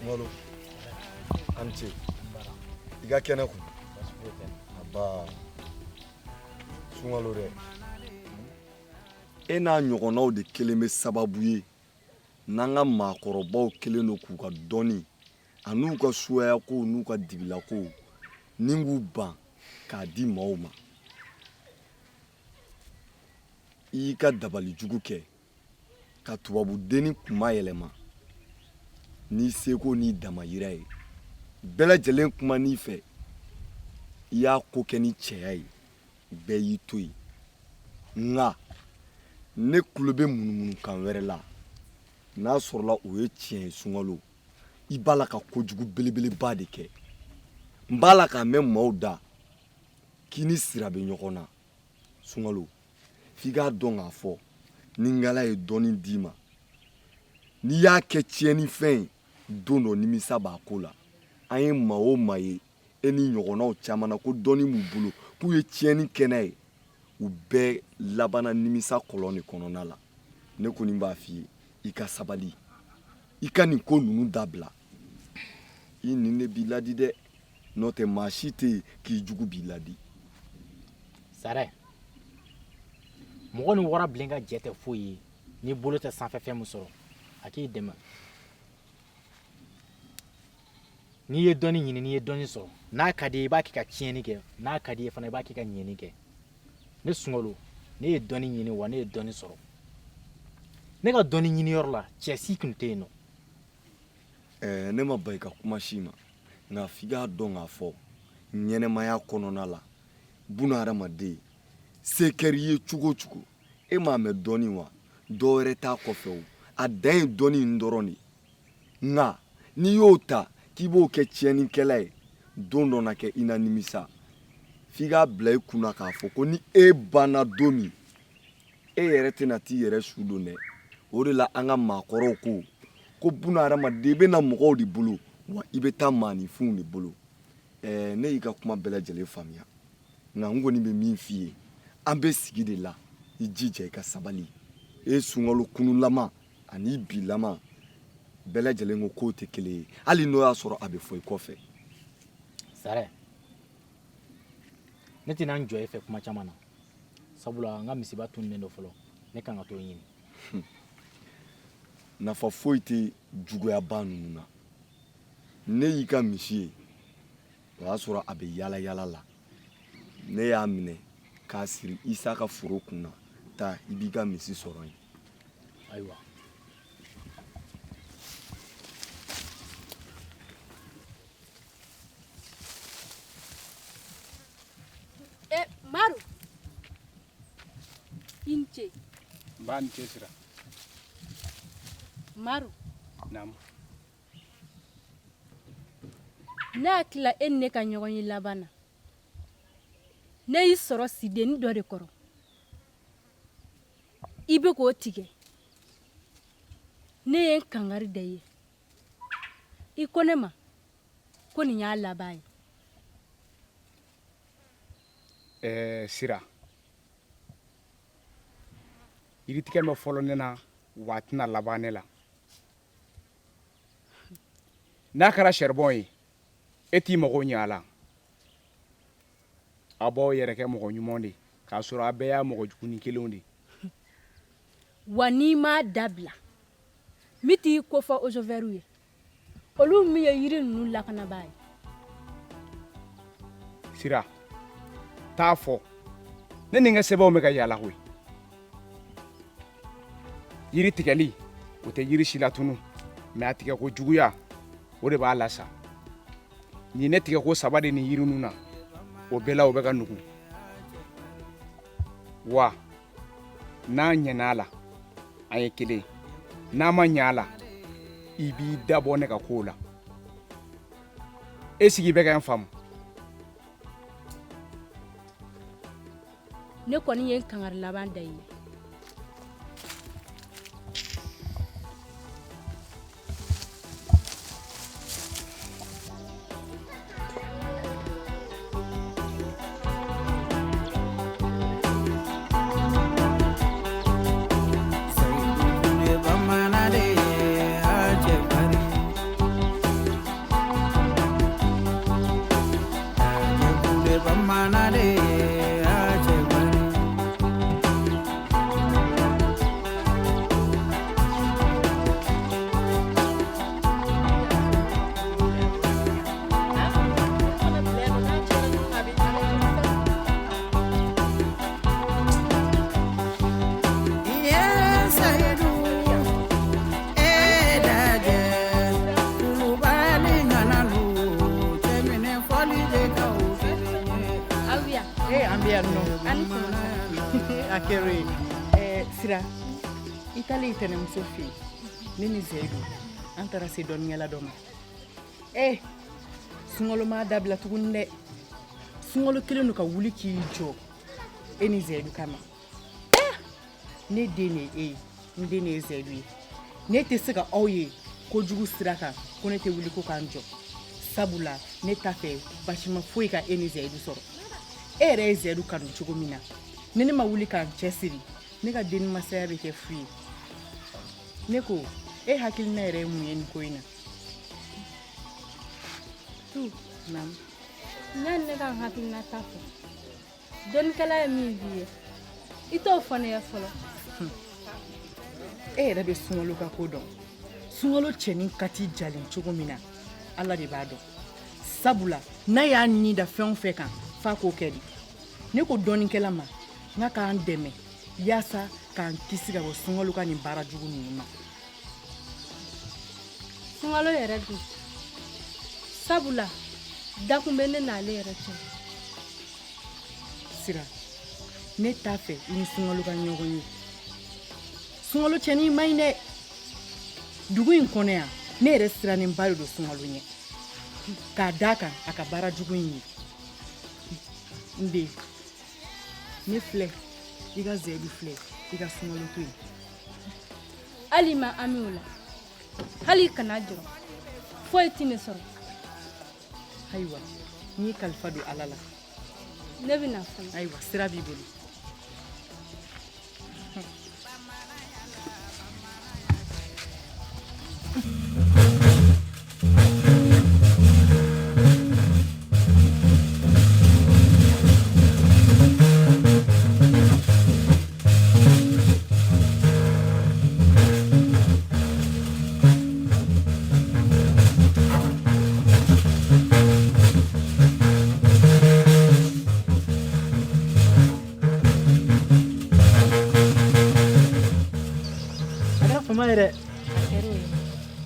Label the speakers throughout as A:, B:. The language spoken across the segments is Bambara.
A: Sunkalo an ce i ka kɛnɛ kun aba Sunkalo dɛ e n'a ɲɔgɔnnaw de kelen bɛ sababu ye n'an ka maakɔrɔbaw kelen don k'u ka dɔnni a n'u ka suwaya ko n'u ka dibila ko ni k'u ban k'a di maaw ma i y'i ka dabali jugu kɛ ka tubabudenni kuma yɛlɛma n'i seko n'i damayira ye bɛɛ lajɛlen kuma n'i fɛ i y'a ko kɛ ni cɛya ye bɛɛ y'i to yen nka ne tulo bɛ munumunu-kan wɛrɛ la n'a sɔrɔla o ye tiɲɛ ye Sunkalo i b'a la ka kojugu belebeleba de kɛ n b'a la k'a mɛn maaw da k'i ni sira bɛ ɲɔgɔn na Sunkalo f'i k'a dɔn k'a fɔ ni Ala ye dɔnni d'i ma n'i y'a kɛ tiɲɛnifɛn ye don dɔ nimisa b'a ko la an ye maa o maa ye e ni ɲɔgɔnnaw caman na ko dɔnni b'u bolo k'u ye tiɲɛni kɛ n'a ye u bɛɛ labanna nimisa kɔlɔn de kɔnɔna la ne kɔni b'a f'i ye i ka sabali i ka nin ko ninnu dabila i nin de b'i ladi dɛ n'o tɛ maa si tɛ yen k'i jugu b'i ladi
B: Sare mɔgɔ ni wara bilen ka jɛ tɛ foyi ye n'i bolo tɛ sanfɛfɛn min sɔrɔ a k'i dɛmɛ n'i ye dɔnni ɲini n'i ye dɔnni sɔrɔ n'a ka di ye i b'a kɛ ka tiɲɛni kɛ n'a ka di ye fana i b'a kɛ ka ɲɛni kɛ ne Sunkalo ne ye dɔnni ɲini wa ne ye dɔnni sɔrɔ ne ka dɔnni ɲiniyɔrɔ la cɛ si tun tɛ yen nɔ
A: ne ma ban i ka kuma si ma nka f'i k'a dɔn k'a fɔ ɲɛnɛmaya kɔnɔna la buna hadamaden se kɛr'i ye cogo o cogo e m'a mɛn dɔnni wa dɔ wɛrɛ t'a kɔfɛ o a dan ye dɔnni in dɔrɔn de nka n'i y'o ta k'i b'o kɛ tiɲɛnikɛla ye don dɔ na kɛ i na nimisa f'i k'a bila i kunna k'a fɔ ko ni e banna don min e yɛrɛ tɛna t'i yɛrɛ su don dɛ o de la an ka maakɔrɔw ko buna hadamaden i bɛna mɔgɔw de bolo wa i bɛ taa maaninfinw de bolo ne y'i ka kuma bɛɛ lajɛlen faamuya nka n kɔni bɛ min f'i ye an bɛ sigi de la i jija i ka sabali e Sunkalo kununlama ani bilama bɛɛ lajɛlen ko k'o tɛ kelen ye hali n'o y'a sɔrɔ a bɛ fɔ i kɔfɛ
B: Sare ne tɛna n jɔ e fɛ kuma caman na sabula n ka misiba tununnen dɔ fɔlɔ ne kan ka t'o ɲini
A: nafa foyi tɛ juguyaba ninnu na ne y'i ka misi ye o y'a sɔrɔ a bɛ yaala yaala la ne y'a minɛ k'a siri Isa ka foro kunna taa i b'i ka misi sɔrɔ yen
B: ayiwa
C: Maru Inche
D: Ban Chesira
C: Maru
D: Nam
C: ne hakila e ni ne ka ɲɔgɔn ye laban na ne y'i sɔrɔ sidenni dɔ de kɔrɔ i bɛ k'o tigɛ ne ye n kangari da i ye i ko ne ma ko nin y'a laban ye
D: Sira yiritigɛ bɛ fɔlɔ ne na wa a tɛna laban ne la n'a kɛra sɛribɔn ye e t'i mago ɲɛ a la a b'aw yɛrɛ kɛ mɔgɔ ɲumanw de k'a sɔrɔ a bɛɛ y'a mɔgɔ jugunin kelenw de
C: wa n'i m'a dabila min t'i kofɔ ozovɛriw ye olu min ye yiri ninnu lakanabaa ye
D: Sira t'a fɔ ne ni n ka sɛbɛnw bɛ ka yaala koyi yiri tigɛli o tɛ yiri si la tunu mɛ a tigɛ ko juguya o de b'a la sa nin ne tigɛ ko 3 de nin yiri ninnu na o bɛɛ la o bɛ ka nugu wa n'a ɲɛna a la an ye kelen n'a ma ɲɛ a la i b'i dabɔ ne ka kow la e sigi bɛ ka n faamu
C: ne kɔni ye n kangari laban da i ye
E: Akere sira itali itene musofi nini zedu antara se donyela doma sungolo ma dabla tugunne sungolo kilenu ka wuli ki jo eni zedu kama ne dene ndene zedu ne te sega oye ko jugu sira kan ko ne te wuli ko kanjo sabula ne tafe bashima foi ka eni zedu soro ere zedu kanu chugo mina ne ma wuli kan chesiri ne ka den masaya be ke free ne ko hakil na ere mu yen ko ina
C: tu nam nan ne kan hakil na tafu don kala mi biye ito fone ya folo
E: ere be sungolo ka ko don sungolo chenin kati jalin chugo mina alla de bado sabula na ya ni da fen fe kan fa ko kedi ne ko doni kala ma nga kan deme yasa kan kisi ga sungolo ka ni bara jugu ni ma
C: sungalo yere du sabula dakumbe ne na le yere che
E: sira ne tafe ni sungalo ka nyogo ni sungalo cheni maine dugu in kone ya ne yere sira ni mbalo do sungalo nye ka daka aka bara jugu ni ndi ne fle iga zedu fle iga sungalo tu
C: alima amiula hali kana jiro foi tine soro
E: haywa ni kalfadu alala
C: nebi na fo
E: aywa sira bibuli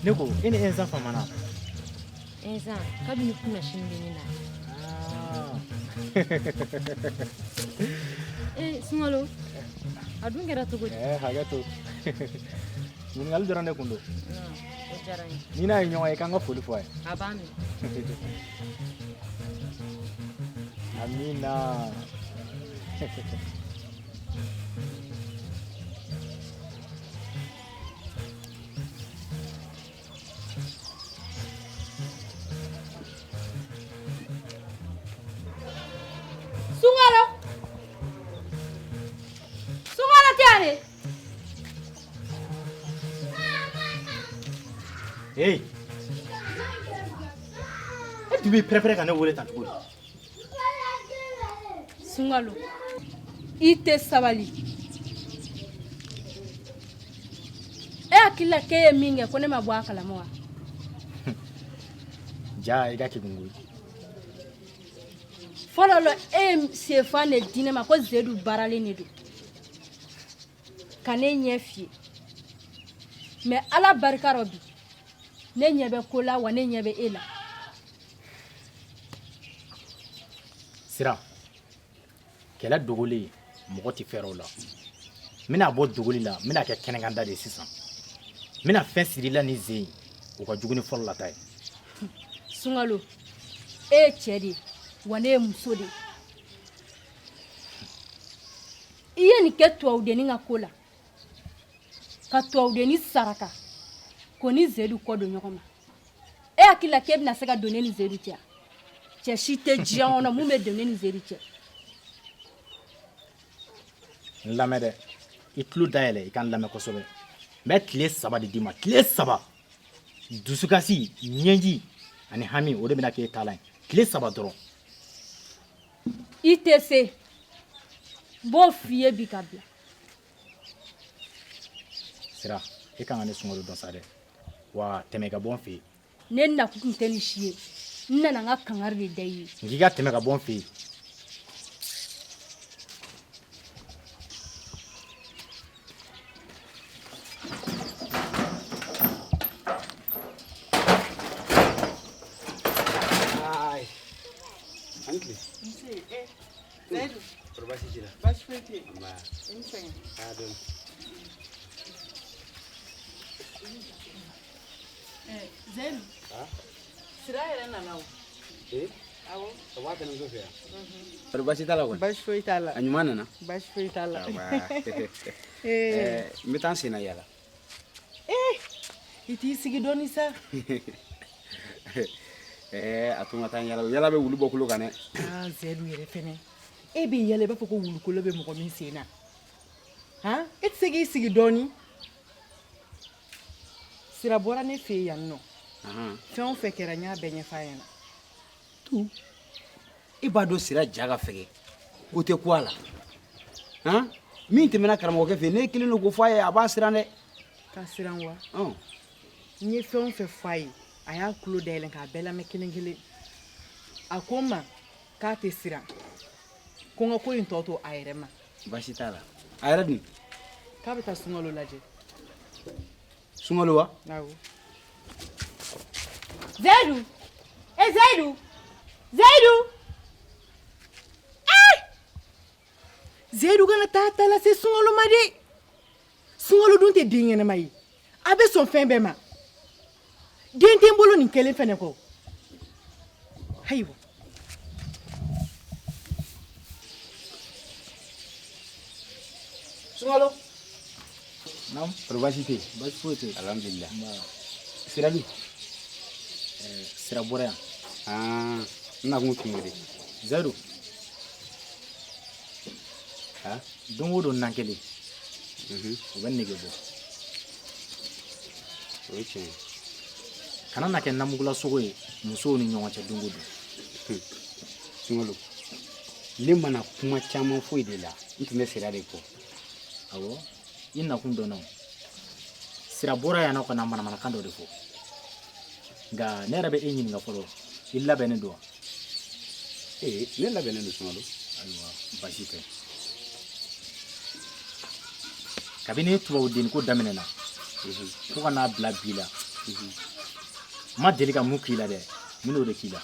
B: Neko ini enza famana
F: enza kabini kuna shindini na sungalo adungera to go
B: haga to ningal jorane kundo
F: jarani
B: nina inyo ay kanga fuli fo
F: abami
B: amina
C: Sungalo tiare
B: hey tu bi prepare kana wole tan ko
C: sungalo ite sabali akila ke minge kone mabwa kala moa
B: ja iga kibungu
C: fololo sefane dine ma ko zedu barale ne do kane nyefie me ala barka robi ne nyebe kola wa ne nyebe ela
B: sira kela dogoli mogoti ferola mina bo dogoli la mina ke kenenganda de sisan mina fen sirila ni zeyi o ka juguni folo la tay
C: sungalo chedi wane musode iye ni ketu audeni ngakola ka to audeni saraka ko ni zedu ko do nyokoma akila keb na sega donner ni zedu tia shite jiona mu me donner ni zedu tia
B: lamede itlu daele ikan lame ko sobe met les saba di dima les saba dusukasi nyenji ani hami o de bina ke talent les saba doro
C: i tɛ se b'o f'i ye bi ka bila
B: Sira e kan ka ne sunkalo dɔn sa dɛ wa tɛmɛ ka bɔ n fɛ yen
C: ne nakun tɛ ni si ye n nana n ka kangari de da i ye
B: n k'i ka tɛmɛ ka bɔ n fɛ yen
E: Zaidu. Sira yɛrɛ nana o. Awɔ.
D: A b'a kɛnɛ muso fɛ yan. Bari baasi t'a la kɔni.
E: Baasi foyi t'a la.
D: A ɲuman nana.
E: Baasi foyi t'a la.
D: N bɛ taa n sen na yala.
E: I t'i sigi dɔɔni sa.
D: A to n ka taa n yala o yala bɛ wulu bɔ kulo kan dɛ.
E: Zaidu yɛrɛ fɛnɛ. E b'i yala i b'a fɔ ko wulukolo bɛ mɔgɔ min sen na. Han? E tɛ se k'i sigi dɔɔni. Sira bɔra ne fɛ yen yan nɔ. Fɛn o fɛn kɛra n y'a bɛɛ ɲɛfɔ a ɲɛna.
D: Tu i b'a dɔn Sira ja ka fɛgɛ o tɛ ku a la min tɛmɛna karamɔgɔkɛ fɛ ne kelen don ko fɔ a ye a b'a siran dɛ.
E: K'a siran wa? N ye fɛn o fɛn fɔ a ye a y'a tulo dayɛlɛn k'a bɛɛ lamɛn kelen kelen. A ko n ma k'a tɛ siran ko n ka ko in tɔ to a yɛrɛ ma.
D: Baasi t'a la a yɛrɛ dun.
E: K'a bɛ taa sunkalo lajɛ.
D: Sunkalo wa?
E: Awɔ.
C: Zaidu Zaidu Zaidu
E: Zaidu kana taa lase sunkalo ma dɛ. Sunkalo dun tɛ den ɲɛnama ye a bɛ sɔn fɛn bɛɛ ma. Den tɛ n bolo nin kelen fɛnɛ kɔ. Ayiwa.
D: Sunkalo.
B: Naam.
D: Bari baasi tɛ yen.
B: Baasi foyi tɛ yen.
D: Alhamdulillah. Sira dun.
B: Sira bɔra yan
D: n nakun tun y'o de.
B: Zaidu don o don nan kelen o bɛ nege bɔ
D: o ye tiɲɛ ye.
B: kana na kɛ namugula sogo ye musow ni ɲɔgɔn cɛ don o don.
D: Sunkalo ne mana kuma caman foyi de la n tun bɛ Sira de kɔ.
B: Awɔ i nakun dɔnna o Sira bɔra yan nɔ ka na manamanakan dɔ de fɔ nka ne yɛrɛ bɛ e ɲininka fɔlɔ i labɛnnen don wa?
D: Ne labɛnnen don Sunkalo.
B: Ayiwa baasi tɛ kabini tubabu deniko daminɛna fo ka n'a bila bi la n ma deli ka mun k'i la dɛ n bɛn'o de k'i la.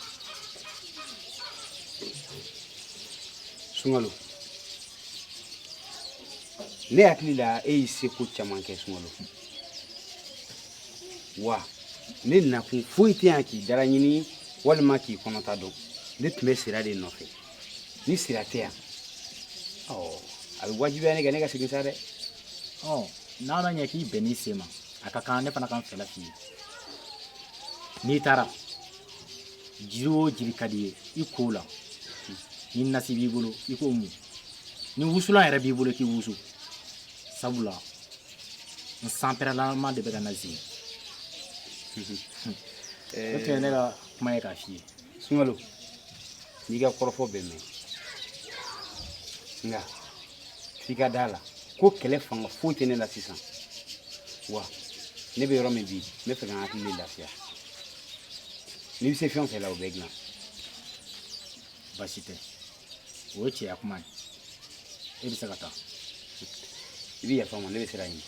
D: Sunkalo ne hakili la e y'i seko caman kɛ Sunkalo wa ne nakun foyi tɛ yan k'i dara ɲini walima k'i kɔnɔta dɔn ne tun bɛ Sira de nɔfɛ ni Sira tɛ yan a bɛ wajibiya ne kan ne ka segin sa dɛ.
B: n'a ma ɲɛ k'i bɛn n'i sen ma a ka kan ne fana ka n fɛla f'i ye n'i taara jiri o jiri ka di ye i k'o la ni nasi b'i bolo i k'o mun ni wusulan yɛrɛ b'i bolo i k'i wusu sabula n sanpɛrɛlama de bɛ ka na zen o tun ye ne ka kuma ye k'a f'i ye.
D: Sunkalo n'i ka kɔrɔfɔ bɛ mɛn nka f'i ka d'a la ko kɛlɛ fanga foyi tɛ ne la sisan wa ne bɛ yɔrɔ min bi n bɛ fɛ ka n hakili lafiya n'i bɛ se fɛn o fɛn la o bɛ dilan.
B: Baasi tɛ o ye cɛya kuma ye e bɛ se ka taa.
D: I bɛ yafa n ma ne bɛ Sira ɲini.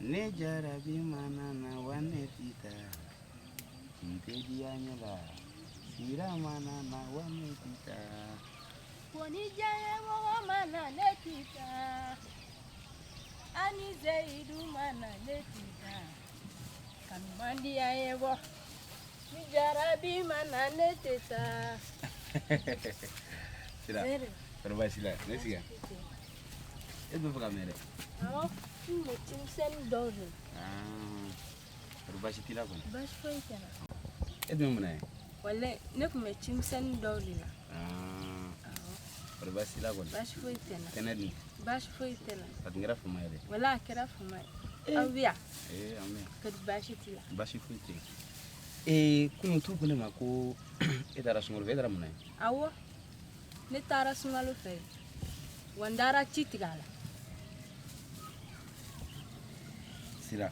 D: Ne jarabi mana na wane tita nte dia nyala Sira mana na wane tita
C: Koni jaye mo mana letita ani Zaidu mana letita kamandi ayebo ni jarabi mana letita.
D: Sira perba Sira ne siga e bɛ fɛ ka mɛn dɛ.
C: Awɔ mo timsen dɔre.
D: Perba si tila kɔni.
C: Baasi foyi tɛ na.
D: E dun mun na ye?
C: Walayi ne tun bɛ timsen dɔw de la.
D: Perba sila kɔni.
C: Baasi foyi tɛ na.
D: Kɛnɛ dun.
C: baasi foyi tɛ la
G: a tun kɛra fama ye dɛ
C: wala a kɛra fama ye aw bɛ yan
G: an bɛ yan
C: kadi baasi t'i la
G: baasi foyi tɛ yen kunun tu ko ne ma ko e taara sunkalo fɛ e taara mun na ye
C: awɔ ne taara sunkalo fɛ wa n taara ci tigɛ a la
G: sira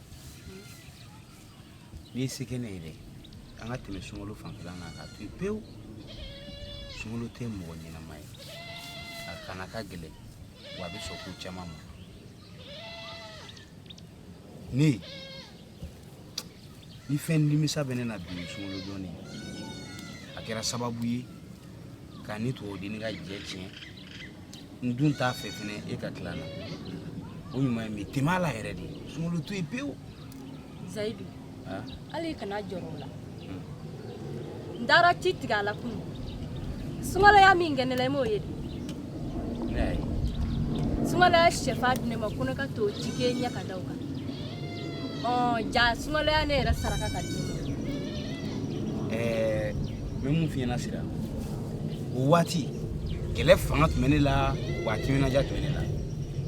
G: n'i ye se kɛ ne ye dɛ an ka tɛmɛ sunkalo fanfɛla na k'a to yen pewu sunkalo tɛ mɔgɔ ɲɛnama ye a kana ka gɛlɛn wa a bɛ sɔn ko caman ma ne ni fɛn nimisa bɛ ne na bi sunkalo dɔɔni a kɛra sababu ye ka ni tuwawudeni ka jɛ tiɲɛ n dun t'a fɛ fɛnɛ e ka tila na o ɲuman ye min tɛmɛ a la yɛrɛ de sunkalo to yen pewu
C: zayidu hali kana jɔrɔ o la n taara ci tigɛ a la kunun sunkaloya min kɛ ne la i m'o ye de
G: ne y'a ye
C: sunkaloya sɛfa di ne ma ko ne ka t'o ci k'e ɲɛ ka da o kan ja sunkaloya ne yɛrɛ saraka ka di ne ma
G: n bɛ mun f'i ɲɛna sira o waati kɛlɛ fanga tun bɛ ne la wa timinadiya tun bɛ ne la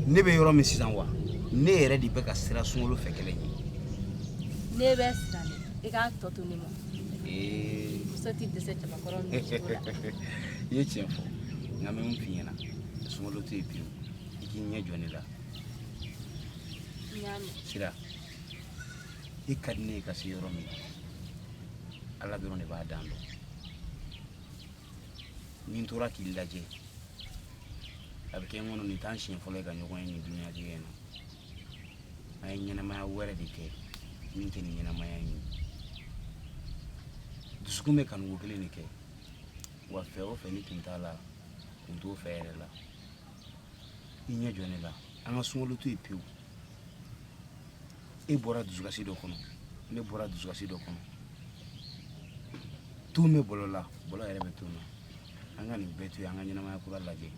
G: ne bɛ yɔrɔ min sisan wa ne yɛrɛ de bɛ ka sira sunkalo fɛ kɛlɛ ɲɛ
C: ne bɛ siran ne i k'a tɔ to ne ma muso tɛ dɛsɛ cɛbakɔrɔ min cogo la
G: i ye tiɲɛ fɔ nka n bɛ mun f'i ɲɛna sunkalo to yen pewu i k'i ɲɛ jɔ ne la
C: n y'a mɛn
G: sira i ka di ne ye ka se yɔrɔ min ala dɔrɔn de b'a dan dɔn ni n tora k'i lajɛ a bɛ kɛ n kɔnɔ nin t'an siɲɛ fɔlɔ ye ka ɲɔgɔn ye nin duniyatigɛ in na an ye ɲɛnamaya wɛrɛ de kɛ min tɛ nin ɲɛnamaya in ye dusukun bɛ kanuko kelen de kɛ wa fɛ o fɛ ni tun t'a la kun t'o fɛ yɛrɛ la i ɲɛ jɔ ne la an ka sunkalo to yen pewu e bɔra dusukasi dɔ kɔnɔ ne bɔra dusukasi dɔ kɔnɔ ton bɛ bɔlɔ la bɔlɔ yɛrɛ bɛ ton na an ka nin bɛɛ to yen an ka ɲɛnamaya kura lajɛ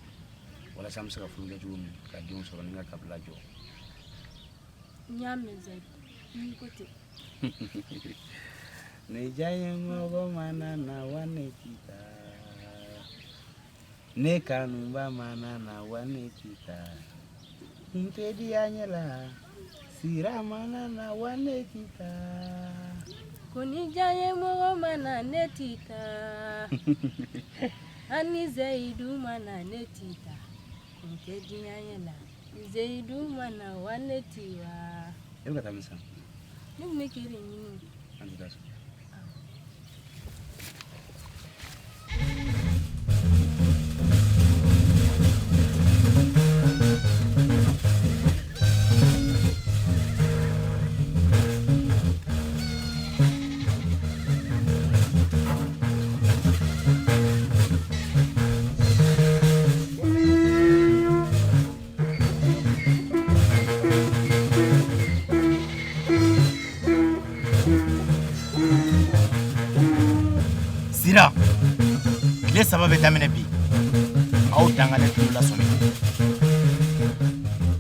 G: walasa an bɛ se ka furu kɛ cogo min ka denw sɔrɔ ni ka kabila jɔ
C: n y'a mɛn zayidu n'i ko ten
G: ne diya ye mɔgɔ mana na wa ne t'i taa ne kanuba mana na wa ne t'i taa n tɛ diya ɲɛ la sira mana na wa ne t'i taa
C: ko ni diya ye mɔgɔ mana ne t'i taa ani zayidu mana ne t'i taa n tɛ diya ɲɛ la zayidu mana wa ne t'i wa
G: e bɛ ka taa min san
C: ne tun bɛ k'e de ɲini
G: an tɛ taa so
B: sira tile saba bɛ daminɛ bi aw danga ne tulo lasɔmi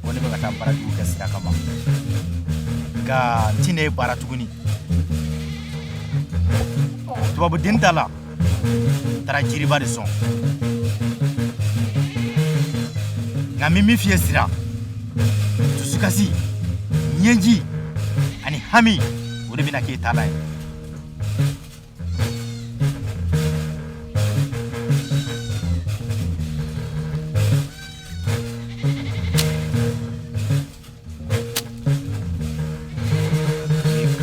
B: ko ne bɛ ka taa baarajugu kɛ sira kama nka n ti ne ye baara tuguni tubabudeni ta la n taara jiriba de sɔn nka n bɛ min f'i ye sira dusukasi ɲɛji ani hami o de bɛna k'e taala ye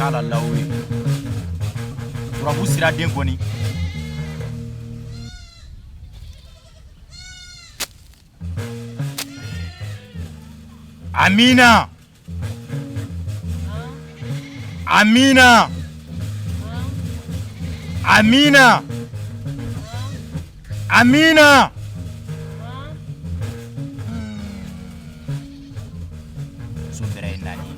B: kala lawe turabu sira den kɔni amina amina amina amina so bɛrɛ ye naani